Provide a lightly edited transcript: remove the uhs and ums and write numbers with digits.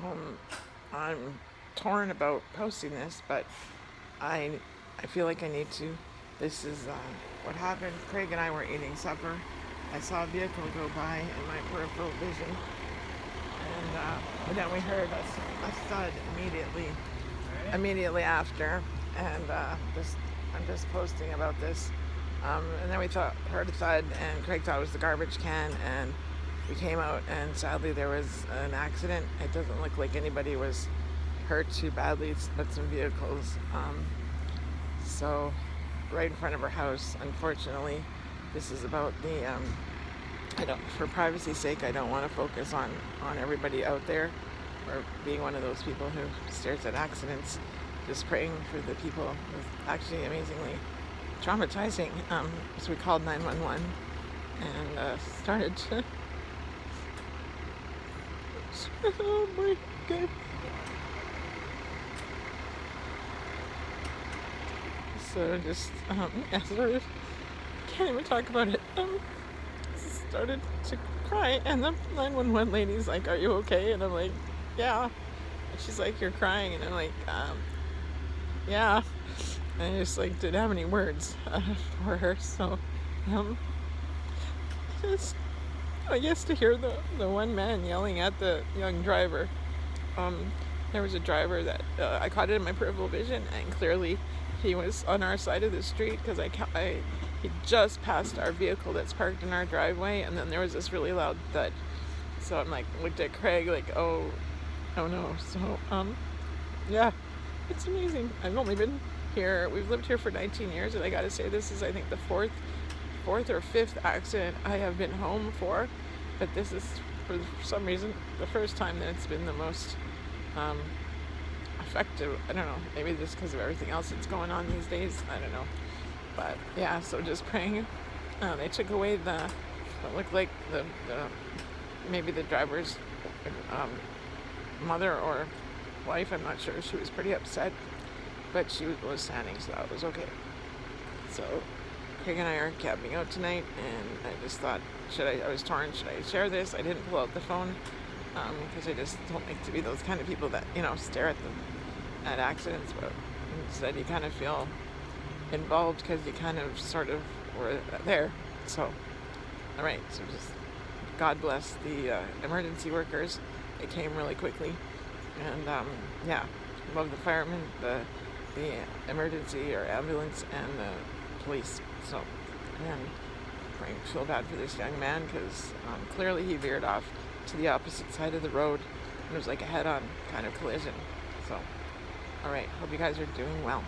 Um, I'm torn about posting this, but I feel like I need to. This is what happened. Craig and I were eating supper. I saw a vehicle go by in my peripheral vision, and then we heard a thud immediately after, and I'm just posting about this. And then heard a thud, and Craig thought it was the garbage can, and we came out, and sadly there was an accident. It doesn't look like anybody was hurt too badly, but some vehicles. So, right in front of our house, unfortunately, this is about the. I don't, for privacy's sake, I don't want to focus on everybody out there, or being one of those people who stares at accidents. Just praying for the people. It was actually amazingly traumatizing. So we called 911 and started to. Oh my god. So just, yeah, sort of, can't even talk about it. Started to cry, and the 911 lady's like, "Are you okay?" And I'm like, "Yeah." And she's like, "You're crying," and I'm like, "Yeah." And I just like didn't have any words for her, so just, I guess, to hear the one man yelling at the young driver. There was a driver that I caught it in my peripheral vision, and clearly he was on our side of the street because he just passed our vehicle that's parked in our driveway, and then there was this really loud thud. So I'm like, looked at Craig like, oh no. So yeah, it's amazing. I've only been here. We've lived here for 19 years, and I got to say, this is, I think, the fourth or fifth accident I have been home for, but this is, for some reason, the first time that it's been the most effective. I don't know, maybe just because of everything else that's going on these days, I don't know. But yeah, so just praying. They took away what looked like the maybe the driver's mother or wife, I'm not sure. She was pretty upset, but she was standing, so that was okay. So Craig and I are camping out tonight, and I just thought, I was torn, should I share this? I didn't pull out the phone, because I just don't like to be those kind of people that, stare at accidents, but instead you kind of feel involved because you kind of sort of were there. So, all right, so just God bless the emergency workers. They came really quickly, and yeah, love the firemen, the emergency or ambulance, and the police. So, and I feel bad for this young man because clearly he veered off to the opposite side of the road, and it was like a head-on kind of collision. So, all right, hope you guys are doing well.